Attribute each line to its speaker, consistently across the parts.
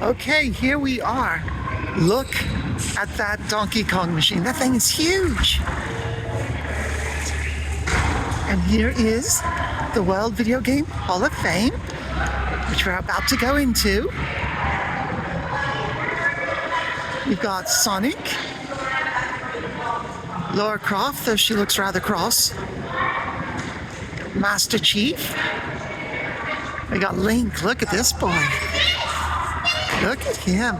Speaker 1: Okay, here we are. Look at that Donkey Kong machine. That thing is huge. And here is the World Video Game Hall of Fame, which we're about to go into. We've got Sonic, Lara Croft, though she looks rather cross, Master Chief. We got Link. Look at this boy. Look at him.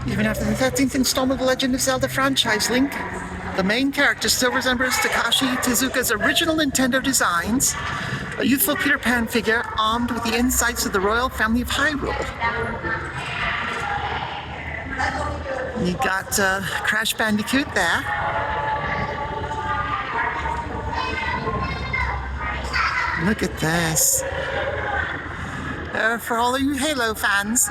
Speaker 1: Even after the 13th installment of the Legend of Zelda franchise, Link, the main character, still resembles Takashi Tezuka's original Nintendo designs, a youthful Peter Pan figure armed with the insights of the royal family of Hyrule. You got Crash Bandicoot there. Look at this. For all of you Halo fans,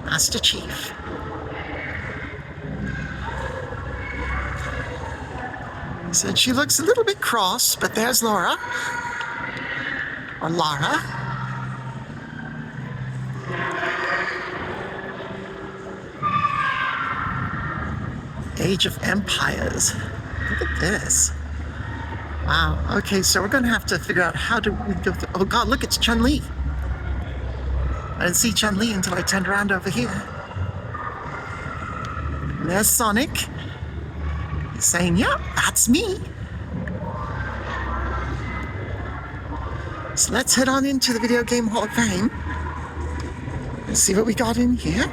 Speaker 1: Master Chief. So she looks a little bit cross, but there's Laura. Or Lara. Age of Empires. Look at this. Wow. Okay, so we're going to have to figure out how do we go through. Oh God, look, it's Chun-Li. I didn't see Chun-Li until I turned around over here. And there's Sonic. He's saying, yeah, that's me. So let's head on into the Video Game Hall of Fame and see what we got in here.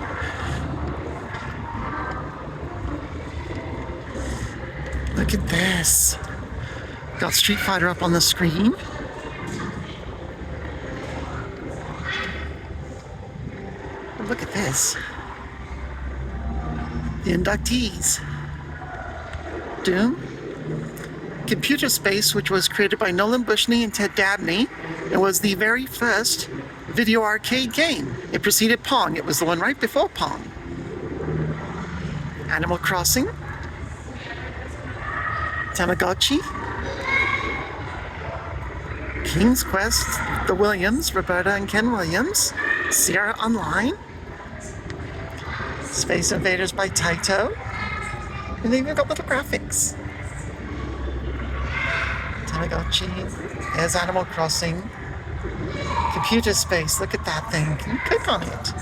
Speaker 1: Look at this. Got Street Fighter up on the screen. Look at this. The inductees. Doom. Computer Space, which was created by Nolan Bushnell and Ted Dabney. It was the very first video arcade game. It preceded Pong. It was the one right before Pong. Animal Crossing. Tamagotchi. King's Quest, the Williams, Roberta and Ken Williams. Sierra Online. Space Invaders by Taito. And then we've got little graphics. Tamagotchi. There's Animal Crossing. Computer Space. Look at that thing. Can you click on it?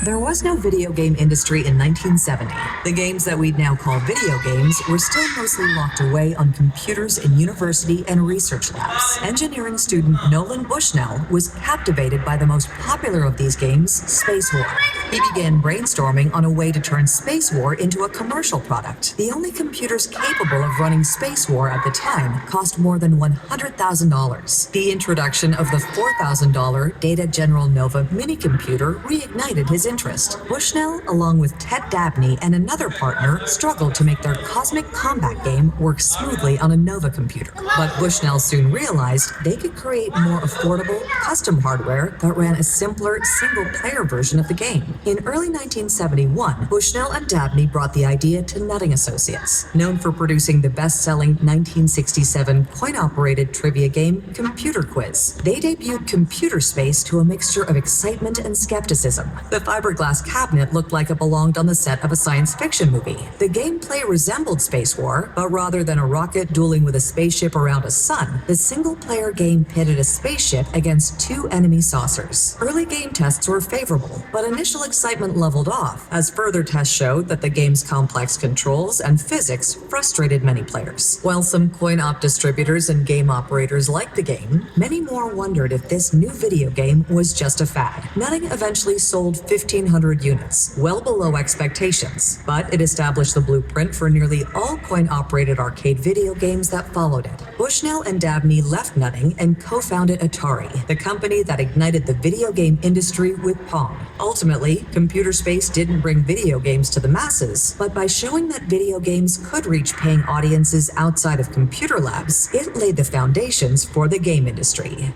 Speaker 2: There was no video game industry in 1970. The games that we'd now call video games were still mostly locked away on computers in university and research labs. Engineering student Nolan Bushnell was captivated by the most popular of these games, Space War. He began brainstorming on a way to turn Space War into a commercial product. The only computers capable of running Space War at the time cost more than $100,000. The introduction of the $4,000 Data General Nova minicomputer reignited his interest. Bushnell, along with Ted Dabney and another partner, struggled to make their cosmic combat game work smoothly on a Nova computer. But Bushnell soon realized they could create more affordable, custom hardware that ran a simpler, single-player version of the game. In early 1971, Bushnell and Dabney brought the idea to Nutting Associates, known for producing the best-selling 1967 coin-operated trivia game Computer Quiz. They debuted Computer Space to a mixture of excitement and skepticism. The fiberglass cabinet looked like it belonged on the set of a science fiction movie. The gameplay resembled Space War, but rather than a rocket dueling with a spaceship around a sun, the single-player game pitted a spaceship against two enemy saucers. Early game tests were favorable, but initial excitement leveled off as further tests showed that the game's complex controls and physics frustrated many players. While some coin-op distributors and game operators liked the game, many more wondered if this new video game was just a fad. Nutting eventually sold 1,500 units, well below expectations, but it established the blueprint for nearly all coin-operated arcade video games that followed it. Bushnell and Dabney left Nutting and co-founded Atari, the company that ignited the video game industry with Pong. Ultimately, Computer Space didn't bring video games to the masses, but by showing that video games could reach paying audiences outside of computer labs, it laid the foundations for the game industry.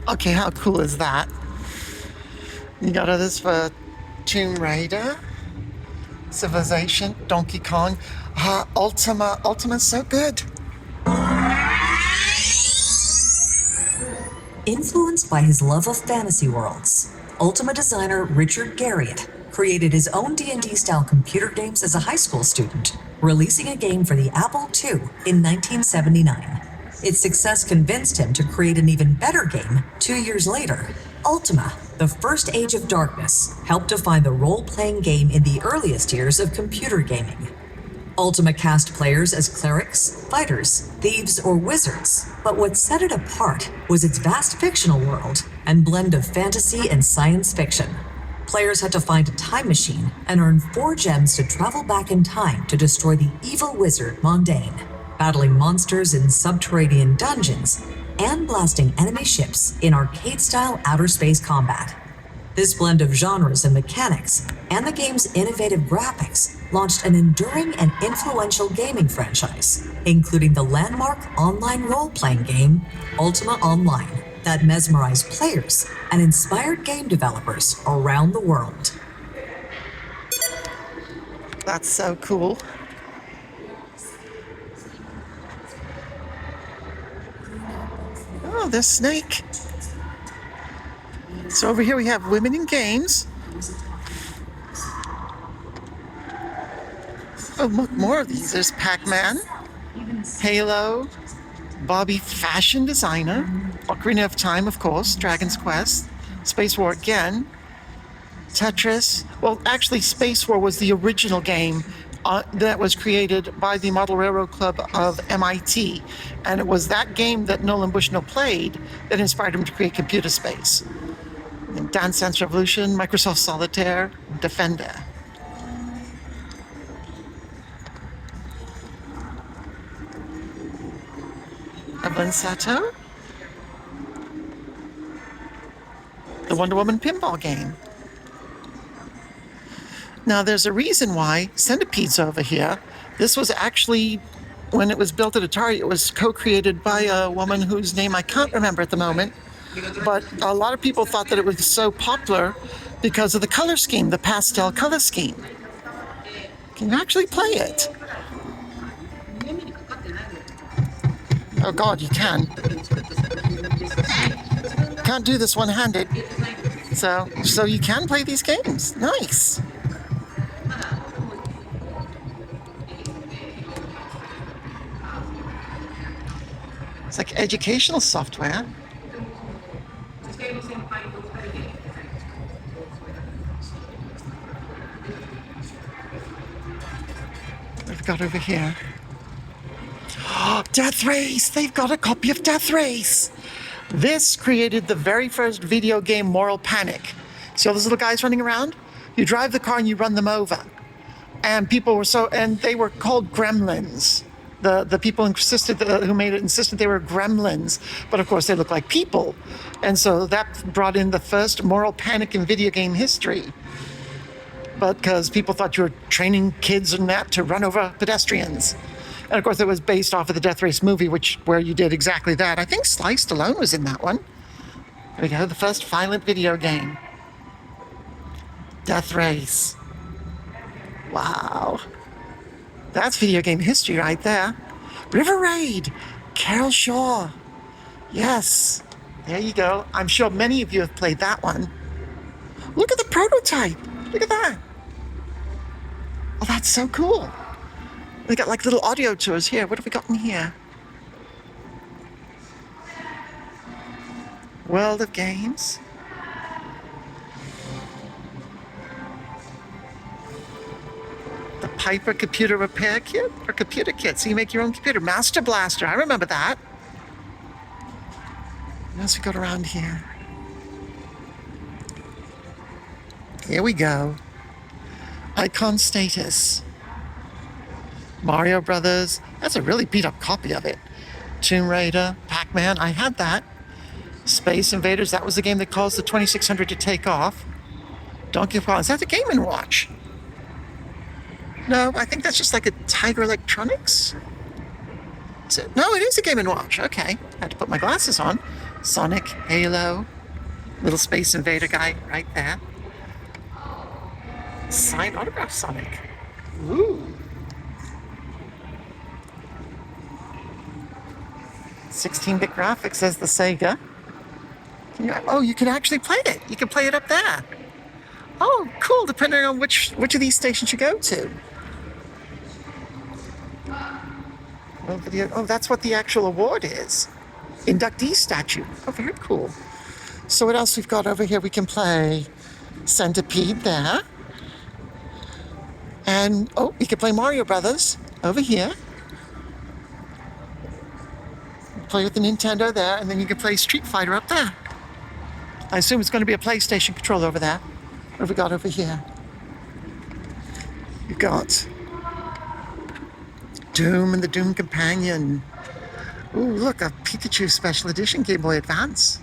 Speaker 1: Okay, how cool is that? You got others for Tomb Raider. Civilization, Donkey Kong, Ultima. Ultima's so good.
Speaker 2: Influenced by his love of fantasy worlds, Ultima designer Richard Garriott created his own D&D style computer games as a high school student, releasing a game for the Apple II in 1979. Its success convinced him to create an even better game 2 years later. Ultima, the first age of darkness, helped define the role-playing game in the earliest years of computer gaming. Ultima cast players as clerics, fighters, thieves, or wizards, but what set it apart was its vast fictional world and blend of fantasy and science fiction. Players had to find a time machine and earn 4 gems to travel back in time to destroy the evil wizard Mondaine, battling monsters in subterranean dungeons, and blasting enemy ships in arcade-style outer space combat. This blend of genres and mechanics, and the game's innovative graphics, launched an enduring and influential gaming franchise, including the landmark online role-playing game Ultima Online, that mesmerized players and inspired game developers around the world.
Speaker 1: That's so cool. Oh, there's Snake. So over here we have women in games. Oh, look, more of these. There's Pac-Man, Halo, Bobby Fashion Designer, Ocarina of Time, of course, Dragon's Quest, Space War again, Tetris. Well, actually, Space War was the original game that was created by the Model Railroad Club of MIT. And it was that game that Nolan Bushnell played that inspired him to create Computer Space. And Dance Dance Revolution, Microsoft Solitaire, Defender. Evelyn Sato. The Wonder Woman pinball game. Now there's a reason why Centipede's over here. This was actually, when it was built at Atari, it was co-created by a woman whose name I can't remember at the moment. But a lot of people thought that it was so popular because of the color scheme, the pastel color scheme. Can you actually play it? Oh God, you can. Can't do this one-handed. So you can play these games. Nice. It's like educational software. What have we got over here? Death Race! They've got a copy of Death Race! This created the very first video game Moral Panic. See all those little guys running around? You drive the car and you run them over. And people were and they were called gremlins. The people who made it insisted they were gremlins, but of course they look like people. And so that brought in the first moral panic in video game history. But because people thought you were training kids and that to run over pedestrians. And of course it was based off of the Death Race movie, where you did exactly that. I think Sly Stallone was in that one. There we go, the first violent video game. Death Race. Wow. That's video game history right there. River Raid, Carol Shaw. Yes, there you go. I'm sure many of you have played that one. Look at the prototype. Look at that. Oh, that's so cool. We got like little audio tours here. What have we got in here? World of Games. The Piper computer repair kit or computer kit. So you make your own computer. Master Blaster. I remember that. What else we got around here? Here we go. Icon Status. Mario Brothers. That's a really beat up copy of it. Tomb Raider, Pac-Man. I had that. Space Invaders. That was the game that caused the 2600 to take off. Donkey Kong. Is that the Game & Watch? No, I think that's just like a Tiger Electronics. No, it is a Game & Watch. Okay. Had to put my glasses on. Sonic, Halo, little Space Invader guy right there. Signed autograph Sonic. Ooh. 16-bit graphics, says the Sega. You can actually play it. You can play it up there. Oh, cool, depending on which of these stations you go to. Oh, that's what the actual award is. Inductee statue. Oh, very cool. So what else we've got over here? We can play Centipede there. And, oh, we can play Mario Brothers over here. Play with the Nintendo there, and then you can play Street Fighter up there. I assume it's going to be a PlayStation controller over there. What have we got over here? You've got Doom and the Doom Companion. Ooh, look, a Pikachu Special Edition Game Boy Advance.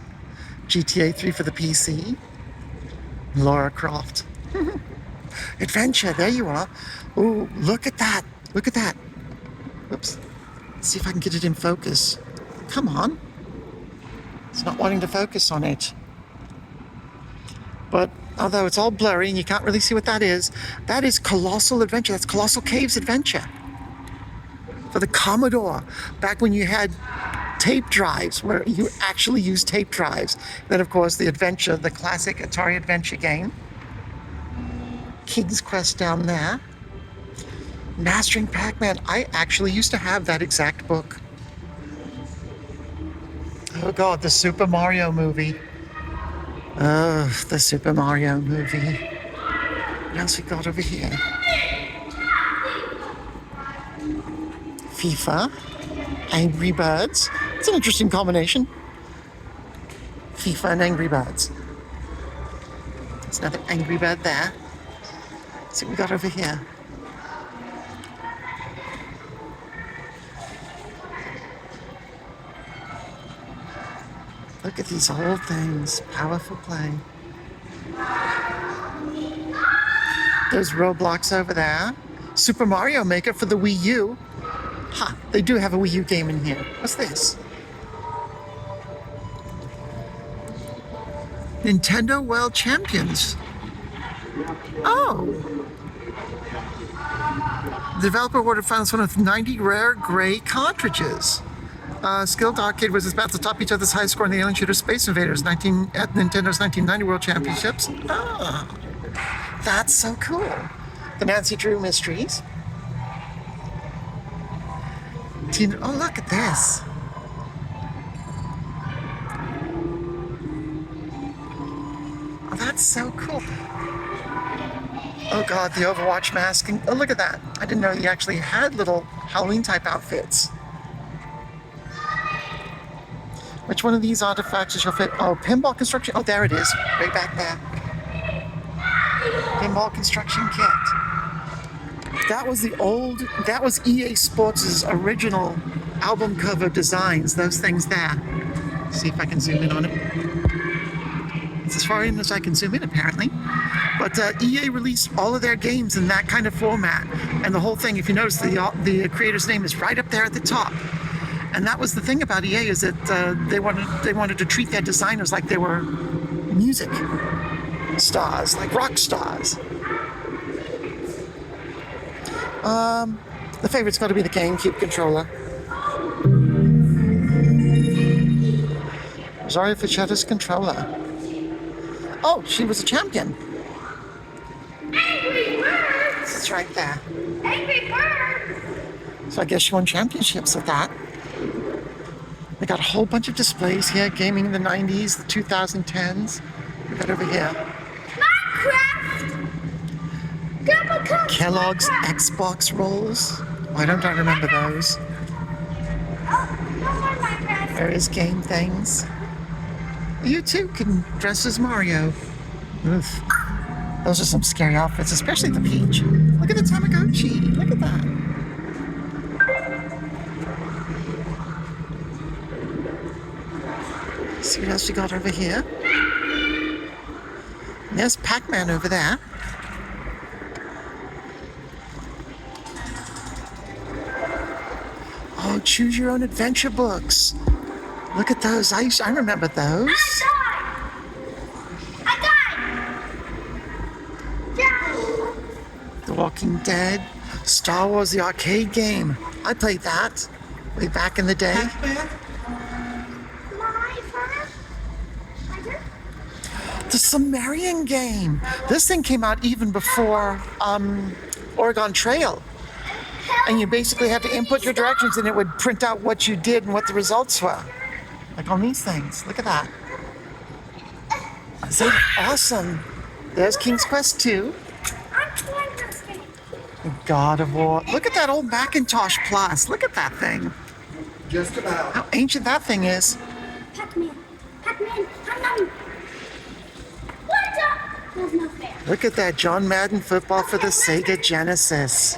Speaker 1: GTA 3 for the PC. Lara Croft. Adventure, there you are. Ooh, look at that. Look at that. Oops. Let's see if I can get it in focus. Come on. It's not wanting to focus on it. But although it's all blurry and you can't really see what that is Colossal Adventure. That's Colossal Caves Adventure. For the Commodore. Back when you had tape drives, where you actually used tape drives. Then, of course, the Adventure, the classic Atari Adventure game. King's Quest down there. Mastering Pac-Man. I actually used to have that exact book. Oh God, the Super Mario movie. Oh, the Super Mario movie. What else we got over here? FIFA. Angry Birds. It's an interesting combination. FIFA and Angry Birds. There's another Angry Bird there. Let's see what we got over here. Look at these old things. Powerful play. There's Roblox over there. Super Mario Maker for the Wii U. Ha, they do have a Wii U game in here. What's this? Nintendo World Champions. Oh. The developer awarded finals one of 90 rare gray cartridges. Skilled Arcade was about to top each other's high score in the alien shooter Space Invaders at Nintendo's 1990 World Championships. Oh, that's so cool. The Nancy Drew Mysteries. Oh, look at this. Oh, that's so cool. Oh God, the Overwatch masking. Oh, look at that. I didn't know you actually had little Halloween type outfits. Which one of these artifacts is your favorite? Oh, pinball construction. Oh, there it is. Way back there. Pinball construction kit. That was EA Sports' original album cover designs. Those things there. See if I can zoom in on it. It's as far in as I can zoom in, apparently. But EA released all of their games in that kind of format. And the whole thing, if you notice, the creator's name is right up there at the top. And that was the thing about EA, is that they wanted to treat their designers like they were music stars, like rock stars. The favorite's got to be the GameCube controller. Rosario Fichetta's controller. Oh, she was a champion.
Speaker 3: Angry Birds!
Speaker 1: It's right there.
Speaker 3: Angry Birds!
Speaker 1: So I guess she won championships with that. They got a whole bunch of displays here, gaming in the 90s, the 2010s. We got over here.
Speaker 3: Minecraft! Grandpa, come!
Speaker 1: Kellogg's Xbox rolls. Why don't I remember those?
Speaker 3: Oh, no more Minecraft.
Speaker 1: There is game things. You too can dress as Mario. Oof. Those are some scary outfits, especially the Peach. Look at the Tamagotchi. Look at that. See what else we got over here. There's Pac-Man over there. Oh, choose your own adventure books. Look at those. I remember those.
Speaker 3: I died! Yeah!
Speaker 1: The Walking Dead. Star Wars, the arcade game. I played that way back in the day.
Speaker 3: My first.
Speaker 1: The Sumerian game. This thing came out even before Oregon Trail. And you basically had to input your directions and it would print out what you did and what the results were. Like on these things. Look at that. Is that awesome? There's King's Quest 2.
Speaker 3: I'm playing this game.
Speaker 1: God of War. Look at that old Macintosh Plus. Look at that thing.
Speaker 4: Just about.
Speaker 1: How ancient that thing is.
Speaker 3: Pac-Man. Pac-Man. Pac-Man. What's up? That's not fair.
Speaker 1: Look at that John Madden football for the Sega Genesis.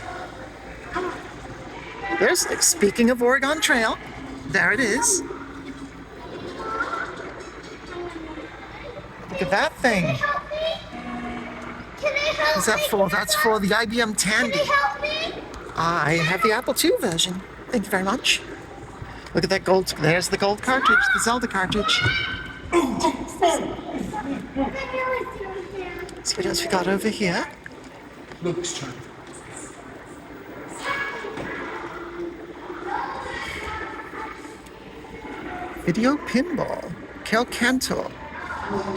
Speaker 1: There's, speaking of Oregon Trail, there it is. Look at that thing.
Speaker 3: Help me? Can I help
Speaker 1: What's that
Speaker 3: me?
Speaker 1: for? That's for the IBM Tandy.
Speaker 3: Can you help me?
Speaker 1: I have the Apple II version. Thank you very much. Look at that gold. There's the gold cartridge, the Zelda cartridge. See what else we got over here.
Speaker 4: Luke's turn.
Speaker 1: Video pinball. Kel Cantor.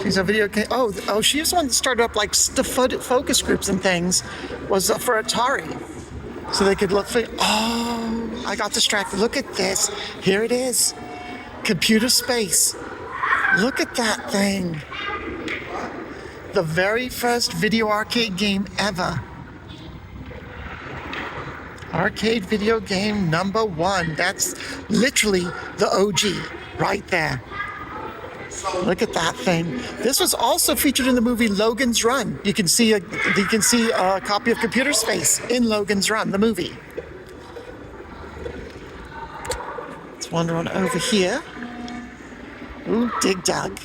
Speaker 1: She's a video game. Oh, she was the one that started up like focus groups and things. Was for Atari, so they could look for. Oh, I got distracted. Look at this. Here it is. Computer Space. Look at that thing. The very first video arcade game ever. Arcade video game number 1. That's literally the OG right there. Look at that thing. This was also featured in the movie Logan's Run. You can see a copy of Computer Space in Logan's Run, the movie. Let's wander on over here. Ooh, Dig Dug.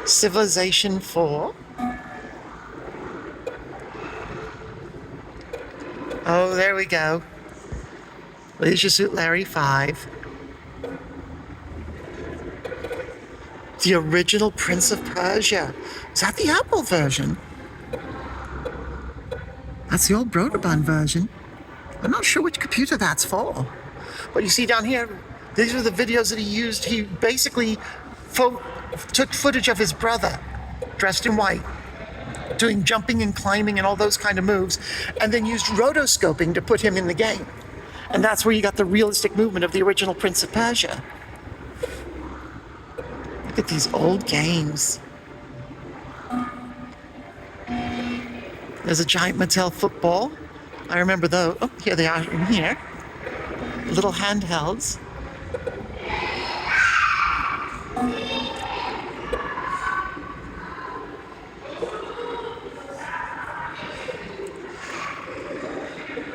Speaker 1: Civilization 4. Oh, there we go. Leisure Suit Larry 5. The original Prince of Persia. Is that the Apple version? That's the old Broderbund version. I'm not sure which computer that's for. But you see down here, these are the videos that he used. He basically took footage of his brother, dressed in white, doing jumping and climbing and all those kind of moves, and then used rotoscoping to put him in the game. And that's where you got the realistic movement of the original Prince of Persia. Look at these old games. There's a giant Mattel football. I remember those. Oh, here they are in here. Little handhelds.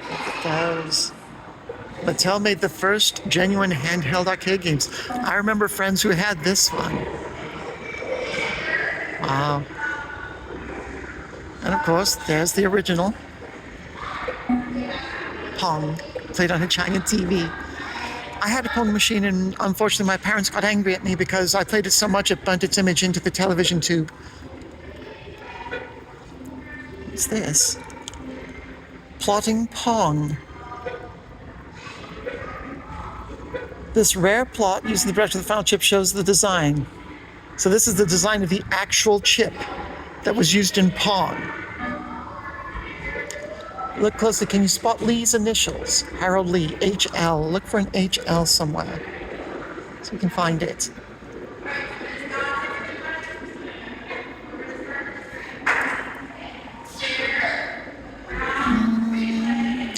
Speaker 1: Look at those. Mattel made the first genuine handheld arcade games. I remember friends who had this one. Wow. And of course, there's the original Pong, played on a giant TV. I had a Pong machine, and unfortunately my parents got angry at me because I played it so much it burnt its image into the television tube. What's this? Plotting Pong. This rare plot using the direction of the final chip shows the design. So this is the design of the actual chip that was used in Pong. Look closely. Can you spot Lee's initials? Harold Lee, HL. Look for an HL somewhere so we can find it.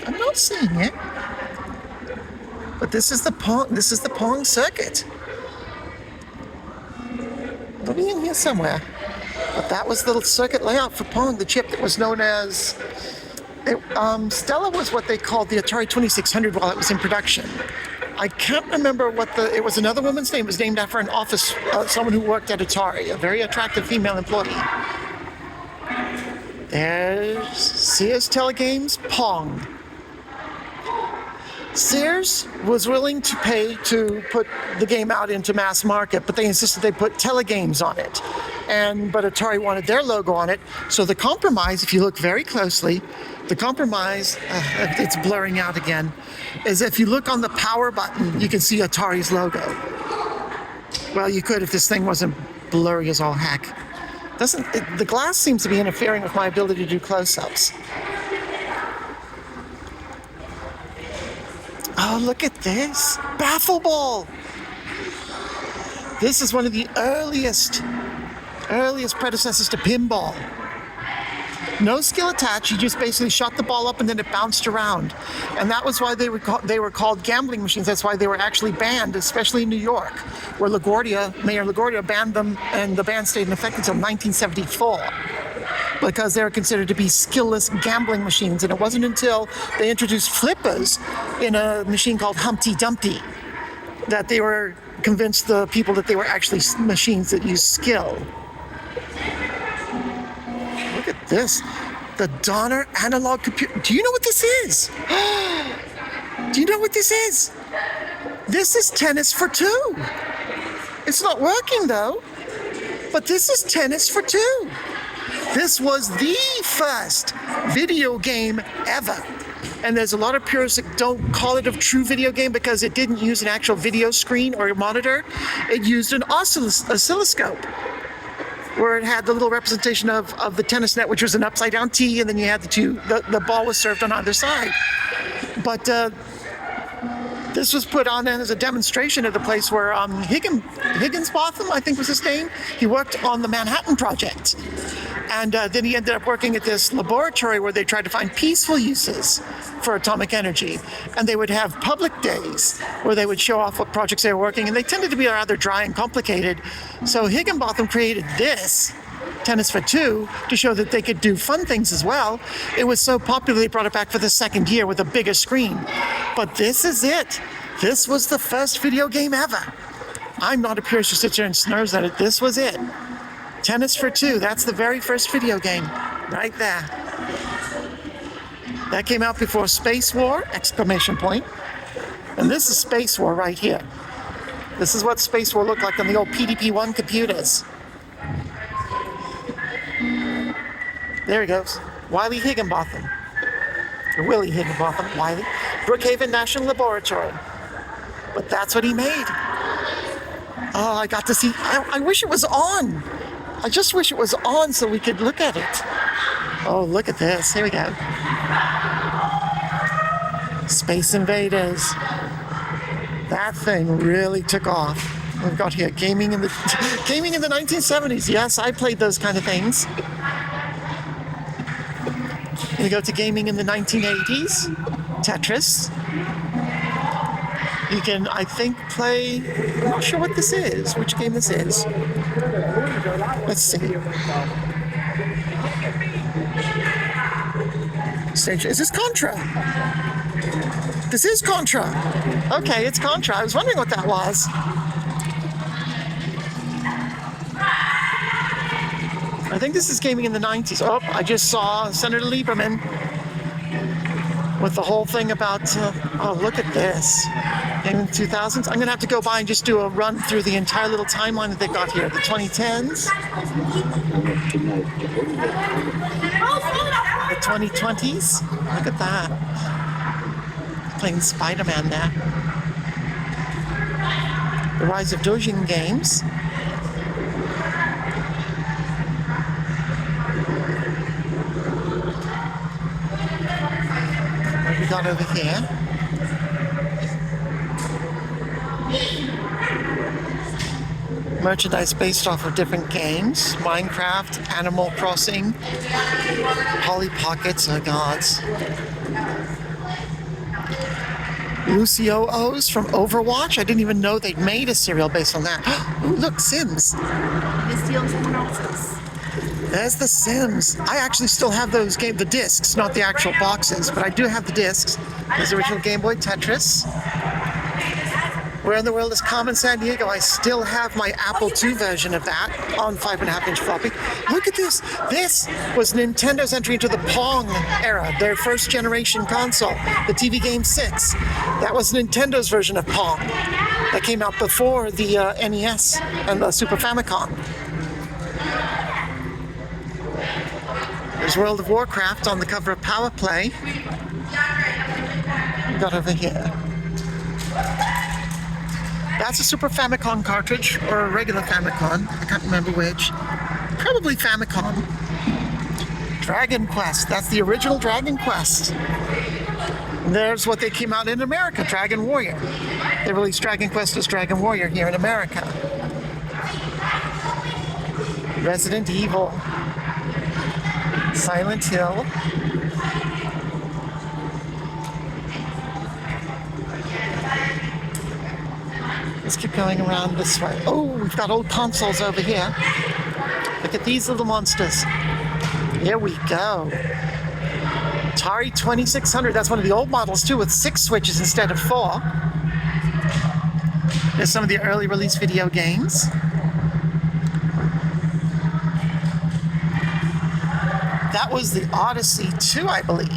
Speaker 1: I'm not seeing it. But this is the Pong circuit. It'll be in here somewhere. But that was the circuit layout for Pong, the chip that was known as... Stella was what they called the Atari 2600 while it was in production. I can't remember it was another woman's name. It was named after an office, someone who worked at Atari, a very attractive female employee. There's Sears Telegames, Pong. Sears was willing to pay to put the game out into mass market, but they insisted they put telegames on it. but Atari wanted their logo on it. So the compromise, if you look very closely, the compromise, it's blurring out again, is if you look on the power button, you can see Atari's logo. Well, you could if this thing wasn't blurry as all heck. The glass seems to be interfering with my ability to do close-ups. Oh, look at this. Baffle ball. This is one of the earliest predecessors to pinball. No skill attached. You just basically shot the ball up and then it bounced around. And that was why they were called gambling machines. That's why they were actually banned, especially in New York, where Mayor LaGuardia banned them, and the ban stayed in effect until 1974. Because they were considered to be skillless gambling machines. And it wasn't until they introduced flippers in a machine called Humpty Dumpty that they were convinced the people that they were actually machines that used skill. Look at this. The Donner analog computer. Do you know what this is? Do you know what this is? This is tennis for two. It's not working though, but this is tennis for two. This was the first video game ever. And there's a lot of purists that don't call it a true video game because it didn't use an actual video screen or a monitor. It used an oscilloscope, where it had the little representation of the tennis net, which was an upside down T, and then you had the ball was served on either side. But this was put on as a demonstration at the place where Higginsbotham, I think was his name, he worked on the Manhattan Project. And then he ended up working at this laboratory where they tried to find peaceful uses for atomic energy. And they would have public days where they would show off what projects they were working, and they tended to be rather dry and complicated. So Higginbotham created this, Tennis for Two, to show that they could do fun things as well. It was so popular they brought it back for the second year with a bigger screen. But this is it. This was the first video game ever. I'm not a purist who sits here and snurs at it. This was it. Tennis for Two, that's the very first video game, right there. That came out before Space War, exclamation point. And this is Space War right here. This is what Space War looked like on the old PDP-1 computers. There he goes, Wiley Higginbotham. Or Willie Higginbotham, Wiley. Brookhaven National Laboratory. But that's what he made. Oh, I got to see, I wish it was on. I just wish it was on so we could look at it. Oh, look at this. Here we go. Space Invaders. That thing really took off. We've got here gaming in the 1970s. Yes, I played those kind of things. We go to gaming in the 1980s. Tetris. You can, I think, play... I'm not sure what this is, which game this is. Let's see. Is this Contra? This is Contra. Okay, it's Contra. I was wondering what that was. I think this is gaming in the 90s. Oh, I just saw Senator Lieberman with the whole thing about, oh, look at this. In the 2000s. I'm going to have to go by and just do a run through the entire little timeline that they've got here. The 2010s. The 2020s. Look at that. Playing Spider-Man there. The rise of Dojin games. What have we got over here? Merchandise based off of different games. Minecraft, Animal Crossing, Polly Pockets, oh gods. Lucio O's from Overwatch. I didn't even know they'd made a serial based on that. Ooh, look, Sims. There's the Sims. I actually still have those the discs, not the actual boxes, but I do have the discs. There's the original Game Boy Tetris. Where in the World is Carmen Sandiego? I still have my Apple II version of that on 5.5-inch floppy. Look at this. This was Nintendo's entry into the Pong era, their first generation console, the TV Game 6. That was Nintendo's version of Pong. That came out before the NES and the Super Famicom. There's World of Warcraft on the cover of Power Play. We got over here. That's a Super Famicom cartridge, or a regular Famicom. I can't remember which. Probably Famicom. Dragon Quest. That's the original Dragon Quest. And there's what they came out in America, Dragon Warrior. They released Dragon Quest as Dragon Warrior here in America. Resident Evil. Silent Hill. Let's keep going around this way. Oh, we've got old consoles over here. Look at these little monsters. Here we go. Atari 2600. That's one of the old models too, with 6 switches instead of 4. There's some of the early release video games. That was the Odyssey 2, I believe.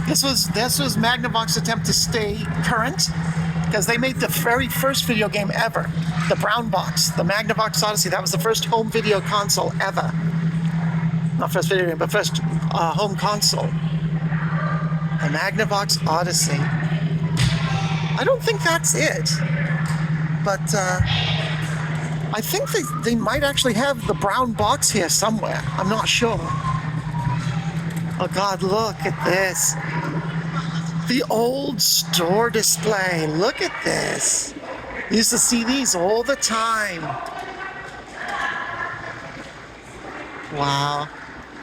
Speaker 1: This was Magnavox's attempt to stay current, because they made the very first video game ever, the brown box, the Magnavox Odyssey. That was the first home video console ever. Not first video game, but first home console. The Magnavox Odyssey. I don't think that's it, but I think they might actually have the brown box here somewhere. I'm not sure. Oh God, look at this. The old store display. Look at this. You used to see these all the time. Wow.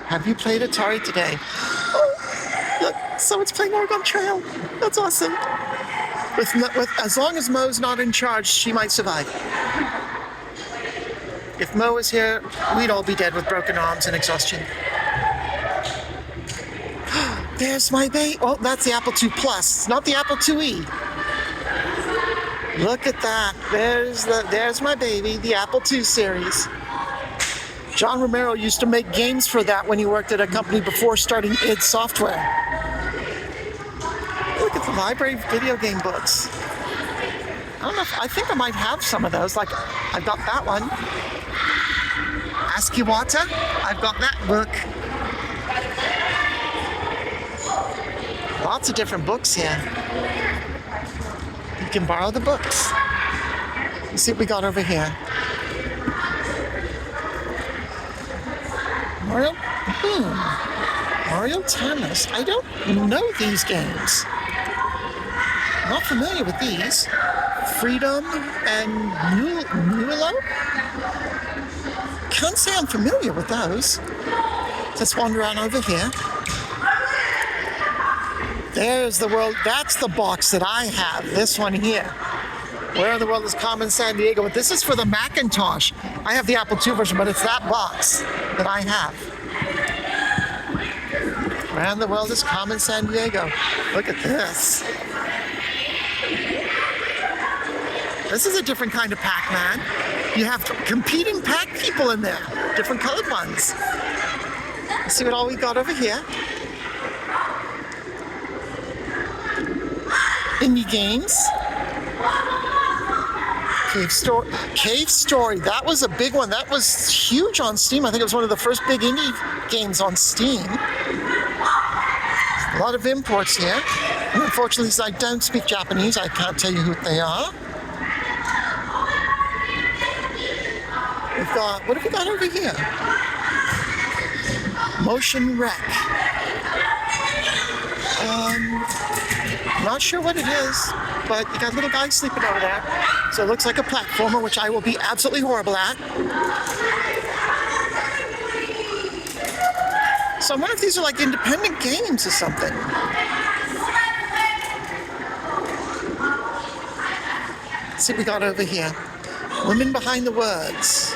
Speaker 1: Have you played Atari today? Oh, look, someone's playing Oregon Trail. That's awesome. With as long as Mo's not in charge, she might survive. If Mo was here, we'd all be dead with broken arms and exhaustion. There's my baby. Oh, that's the Apple II Plus. It's not the Apple IIe. Look at that. There's my baby, the Apple II series. John Romero used to make games for that when he worked at a company before starting id Software. Look at the library of video game books. I don't know I think I might have some of those. Like, I've got that one. Askiwata, I've got that book. Lots of different books here. You can borrow the books. Let's see what we got over here. Mario Tennis. I don't know these games. Not familiar with these. Freedom and Nulo? Can't say I'm familiar with those. Let's wander on over here. There's the world. That's the box that I have. This one here. Where in the world is Carmen San Diego? But this is for the Macintosh. I have the Apple II version, but it's that box that I have. Where in the world is Carmen San Diego? Look at this. This is a different kind of Pac-Man. You have competing Pac people in there. Different colored ones. Let's see what all we got over here. Indie games. Cave Story. That was a big one. That was huge on Steam. I think it was one of the first big indie games on Steam. A lot of imports here. And unfortunately, since I don't speak Japanese, I can't tell you who they are. We've got, what have we got over here? Motion Wreck. Not sure what it is, but you got a little guy sleeping over there. So it looks like a platformer, which I will be absolutely horrible at. So I wonder if these are like independent games or something. Let's see what we got over here. Women Behind the Words.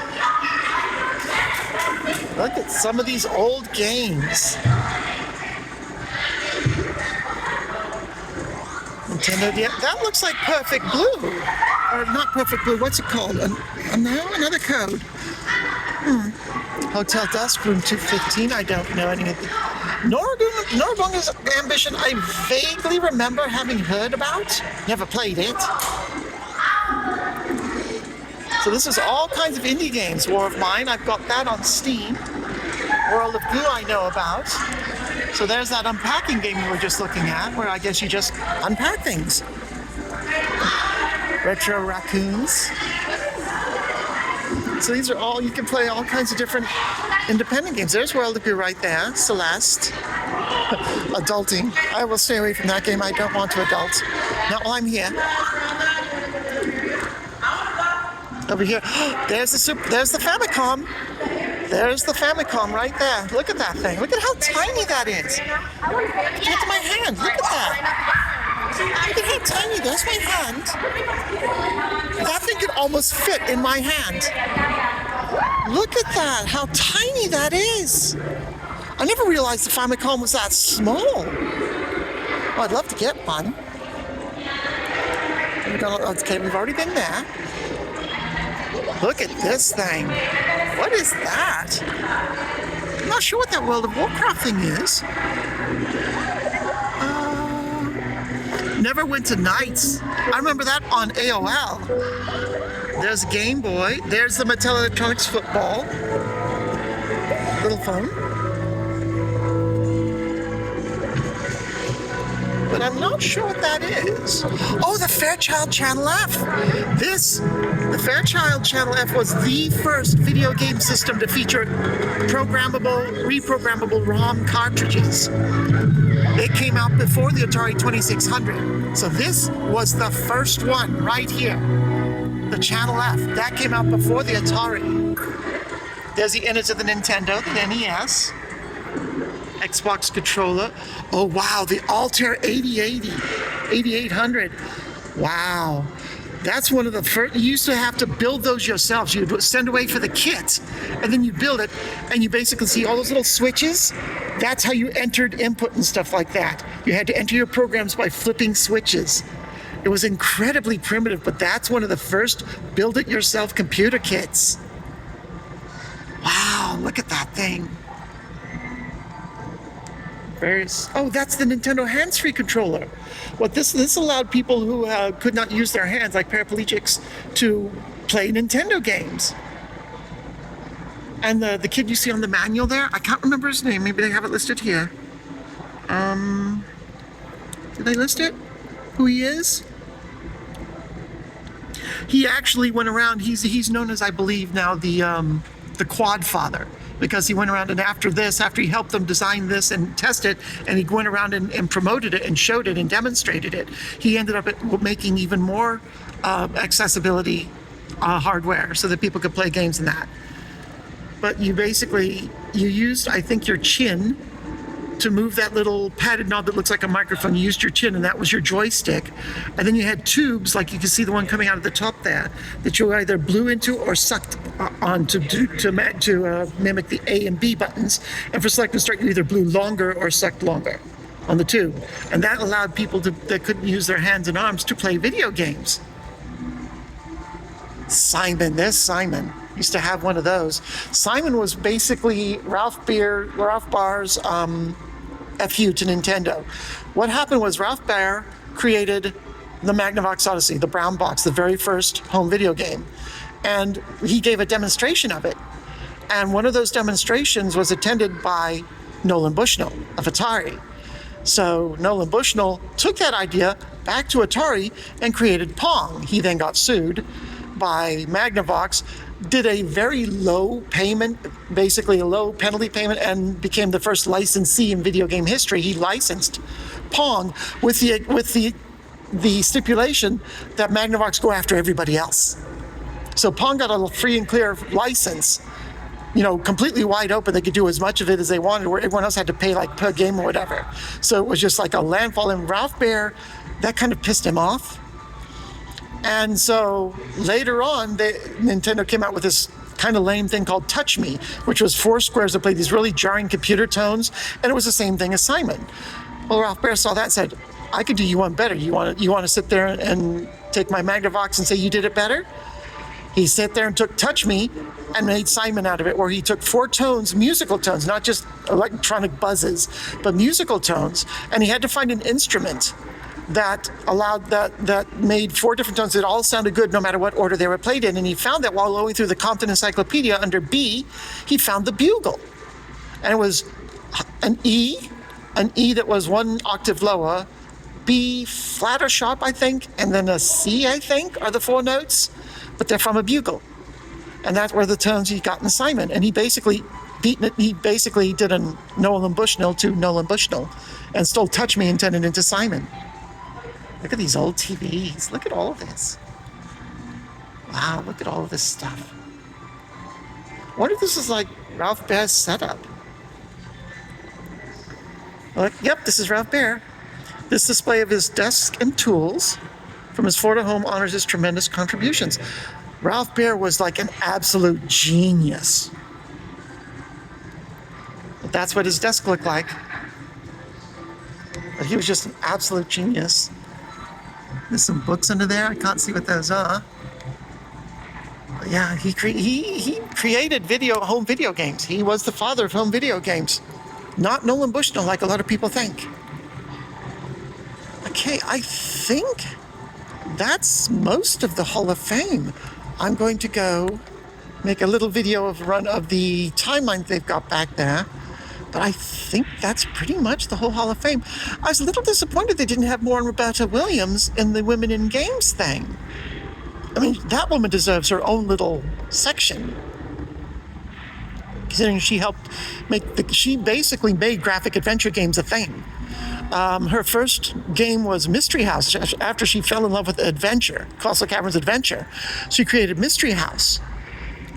Speaker 1: Look at some of these old games. Nintendo, yeah, that looks like Perfect Blue. Or not Perfect Blue, what's it called? No, another code. Hotel Dusk, Room 215, I don't know any of the... Norbunga's Ambition, I vaguely remember having heard about. Never played it. So this is all kinds of indie games. War of Mine, I've got that on Steam. World of Goo I know about. So there's that unpacking game we were just looking at, where I guess you just unpack things. Retro Raccoons. So these are all, you can play all kinds of different independent games. There's World of Goo right there, Celeste. Adulting. I will stay away from that game. I don't want to adult. Not while I'm here. Over here, there's the Famicom. There's the Famicom right there. Look at that thing. Look at how tiny that is. Look at my hand. Look at that. Look at how tiny. There's my hand. That thing could almost fit in my hand. Look at that. How tiny that is. I never realized the Famicom was that small. Oh, I'd love to get one. Okay, we've already been there. Look at this thing. What is that? I'm not sure what that World of Warcraft thing is. Neverwinter Nights. I remember that on AOL. There's Game Boy. There's the Mattel Electronics football. Little phone. But I'm not sure what that is. Oh, the Fairchild Channel F. The Fairchild Channel F was the first video game system to feature reprogrammable ROM cartridges. It came out before the Atari 2600. So this was the first one right here. The Channel F. That came out before the Atari. There's the innards of the Nintendo, the NES. Xbox controller. Oh wow, the Altair 8080, 8800. Wow, that's one of the first. You used to have to build those yourselves. You'd send away for the kit, and then you build it, and you basically see all those little switches. That's how you entered input and stuff like that. You had to enter your programs by flipping switches. It was incredibly primitive, but that's one of the first build-it-yourself computer kits. Wow, look at that thing. Oh, that's the Nintendo hands-free controller. What this allowed people who could not use their hands, like paraplegics, to play Nintendo games. And the kid you see on the manual there, I can't remember his name. Maybe they have it listed here. Did they list it? Who he is? He actually went around. He's known as, I believe now, the Quad Father. Because he went around and after he helped them design this and test it, and he went around and promoted it and showed it and demonstrated it, he ended up making even more accessibility hardware so that people could play games in that. But you used, I think, your chin to move that little padded knob that looks like a microphone. You used your chin, and that was your joystick. And then you had tubes, like you can see the one coming out of the top there, that you either blew into or sucked on to mimic the A and B buttons. And for select and start, you either blew longer or sucked longer on the tube. And that allowed people that couldn't use their hands and arms to play video games. There's Simon. Used to have one of those. Simon was basically Ralph Baer's FU to Nintendo. What happened was Ralph Baer created the Magnavox Odyssey, the brown box, the very first home video game. And he gave a demonstration of it. And one of those demonstrations was attended by Nolan Bushnell of Atari. So Nolan Bushnell took that idea back to Atari and created Pong. He then got sued by Magnavox, did a very low payment, basically a low penalty payment, and became the first licensee in video game history. He licensed Pong with the stipulation that Magnavox go after everybody else. So Pong got a free and clear license, completely wide open. They could do as much of it as they wanted, where everyone else had to pay like per game or whatever. So it was just like a landfall. And Ralph Baer, that kind of pissed him off. And so later on, Nintendo came out with this kind of lame thing called Touch Me, which was 4 squares that played these really jarring computer tones, and it was the same thing as Simon. Well, Ralph Baer saw that and said, I could do you one better. You want to sit there and take my Magnavox and say you did it better? He sat there and took Touch Me and made Simon out of it, where he took 4 tones, musical tones, not just electronic buzzes, but musical tones, and he had to find an instrument that made 4 different tones that all sounded good no matter what order they were played in. And he found that while going through the Compton Encyclopedia under B, he found the bugle. And it was an E that was one octave lower, B flat or sharp, I think, and then a C, I think, are the four notes, but they're from a bugle. And that's where the tones he got in Simon. And he basically did a Nolan Bushnell to Nolan Bushnell and stole Touch Me and turned it into Simon. Look at these old TVs. Look at all of this. Wow, look at all of this stuff. I wonder if this is like Ralph Baer's setup. Look, yep, this is Ralph Baer. This display of his desk and tools from his Florida home honors his tremendous contributions. Ralph Baer was like an absolute genius. But that's what his desk looked like. But he was just an absolute genius. There's some books under there. I can't see what those are. But yeah, he created home video games. He was the father of home video games. Not Nolan Bushnell like a lot of people think. Okay, I think that's most of the Hall of Fame. I'm going to go make a little video of the timeline they've got back there. But I think that's pretty much the whole Hall of Fame. I was a little disappointed they didn't have more on Roberta Williams in the Women in Games thing. I mean, that woman deserves her own little section. Considering she helped she basically made graphic adventure games a thing. Her first game was Mystery House after she fell in love with adventure, Castle Caverns Adventure. She created Mystery House.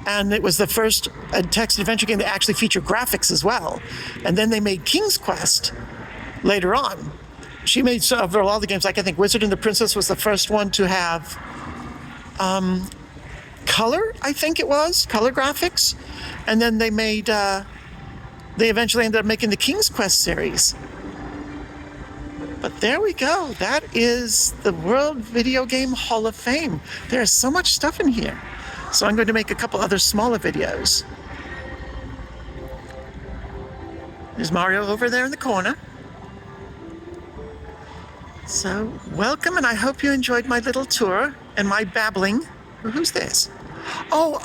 Speaker 1: And it was the first text adventure game that actually featured graphics as well. And then they made King's Quest later on. She made several other games, like I think Wizard and the Princess was the first one to have color, I think it was, color graphics. And then they eventually ended up making the King's Quest series. But there we go. That is the World Video Game Hall of Fame. There's so much stuff in here. So I'm going to make a couple other smaller videos. There's Mario over there in the corner. So welcome, and I hope you enjoyed my little tour and my babbling. Who's this? Oh,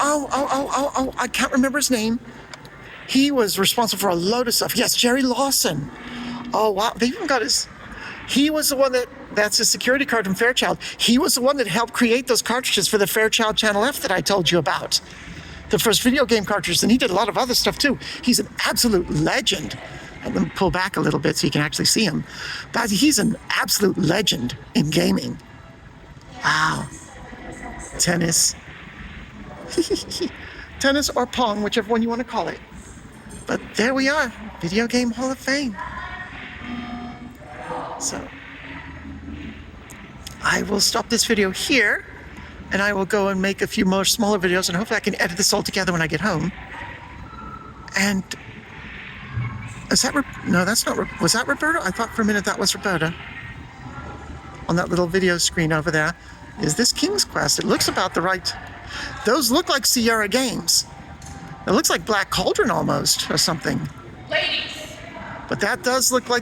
Speaker 1: I can't remember his name. He was responsible for a load of stuff. Yes, Jerry Lawson. Oh, wow. They even got he was the one that's a security card from Fairchild. He was the one that helped create those cartridges for the Fairchild Channel F that I told you about. The first video game cartridges, and he did a lot of other stuff too. He's an absolute legend. I'm going to pull back a little bit so you can actually see him. But he's an absolute legend in gaming. Wow. Tennis. Tennis or Pong, whichever one you want to call it. But there we are, Video Game Hall of Fame. So I will stop this video here, and I will go and make a few more smaller videos, and hopefully I can edit this all together when I get home. And is that no, that's not. Was that Roberta? I thought for a minute that was Roberta. On that little video screen over there. Is this King's Quest? It looks about the right. Those look like Sierra Games. It looks like Black Cauldron almost, or something.
Speaker 5: Ladies.
Speaker 1: But that does look like the